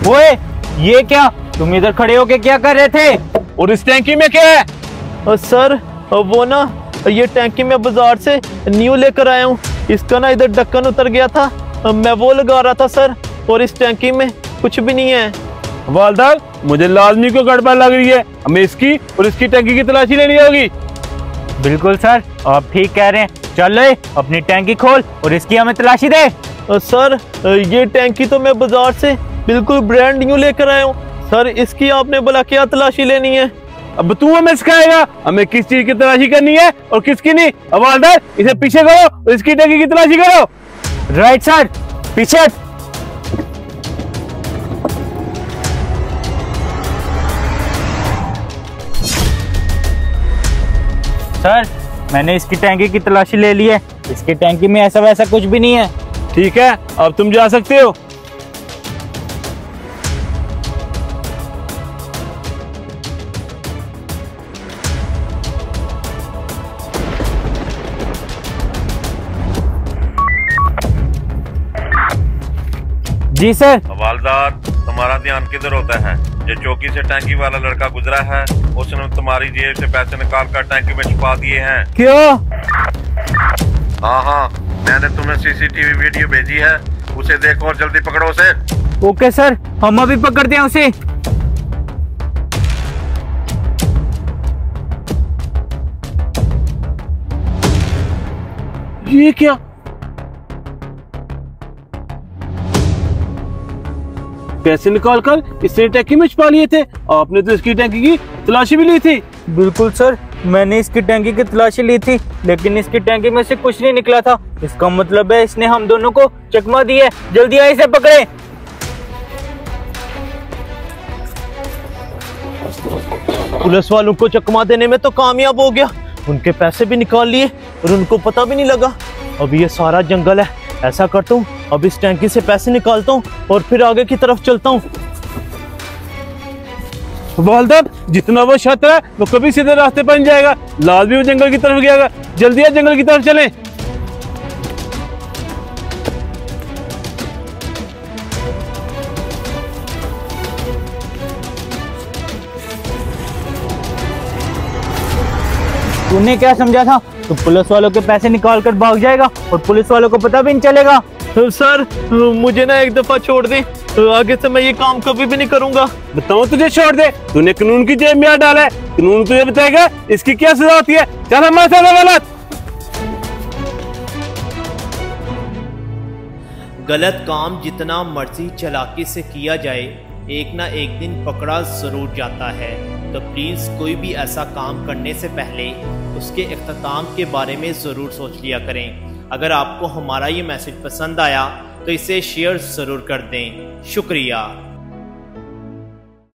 ओए, ये क्या? तुम इधर खड़े होके क्या कर रहे थे? और इस टैंकी में क्या है? सर वो ना, ये टैंकी मैं बाजार से न्यू लेकर आया हूँ। इसका ना इधर ढक्कन उतर गया था, मैं वो लगा रहा था सर। और इस टैंकी में कुछ भी नहीं है। हवालदार, मुझे लाजमी को गड़बड़ लग रही है। हमें इसकी और इसकी टैंकी की तलाशी लेनी होगी। बिल्कुल सर, आप ठीक कह रहे हैं। चल ले, अपनी टैंकी खोल और इसकी हमें तलाशी दे। सर ये टैंकी तो मैं बाजार से बिल्कुल ब्रांड न्यू लेकर आया हूँ सर। इसकी आपने बोला क्या तलाशी लेनी है? अब तू हमें सिखाएगा हमें किस चीज की तलाशी करनी है और किसकी नहीं। हवालदार, इसे पीछे करो और इसकी टैंकी की तलाशी करो। राइट सर, पीछे। सर, मैंने इसकी टैंकी की तलाशी ले ली है। इसकी टैंकी में ऐसा वैसा कुछ भी नहीं है। ठीक है, अब तुम जा सकते हो। जी सर। हवालदार, तुम्हारा ध्यान किधर होता है? जो चौकी से टैंकी वाला लड़का गुजरा है, उसने तुम्हारी जेब से पैसे निकाल कर टैंकी में छुपा दिए हैं। क्यों? हाँ, मैंने तुम्हें सीसीटीवी वीडियो भेजी है, उसे देखो और जल्दी पकड़ो उसे। ओके सर, हम अभी पकड़ते हैं उसे। ये क्या? पैसे निकाल कर इसने टैंकी में छुपा लिए थे। आपने तो इसकी टैंकी की तलाशी भी ली थी। बिल्कुल सर, मैंने इसकी टैंकी की तलाशी ली थी, लेकिन इसकी टैंकी में से कुछ नहीं निकला था। इसका मतलब है इसने हम दोनों को चकमा दी है। जल्दी आइए, इसे पकड़े। पुलिस वालों को चकमा देने में तो कामयाब हो गया। उनके पैसे भी निकाल लिए और उनको पता भी नहीं लगा। अब ये सारा जंगल है। ऐसा करता हूँ, अब इस टैंकी से पैसे निकालता हूँ और फिर आगे की तरफ चलता हूँ। हवालदार, जितना वो शत्र है वो कभी सीधे रास्ते पर नहीं जाएगा। लाजमी वो जंगल की तरफ गया। जल्दी जंगल की तरफ चलें। तूने क्या समझा था? तो पुलिस वालों के पैसे निकाल कर भाग जाएगा और पुलिस वालों को पता भी नहीं चलेगा। सर मुझे ना एक दफा छोड़ दे, आगे से मैं ये काम कभी भी नहीं करूंगा। बताऊं तुझे छोड़ दे? तूने कानून की जेब में हाथ डाला है। कानून तुझे बताएगा इसकी क्या सजा होती है। चल हमारे साथ गलत। गलत काम जितना मर्जी चालाकी से किया जाए, एक ना एक दिन पकड़ा जरूर जाता है। तो प्लीज़ कोई भी ऐसा काम करने से पहले उसके इख्तिताम के बारे में ज़रूर सोच लिया करें। अगर आपको हमारा ये मैसेज पसंद आया तो इसे शेयर ज़रूर कर दें। शुक्रिया।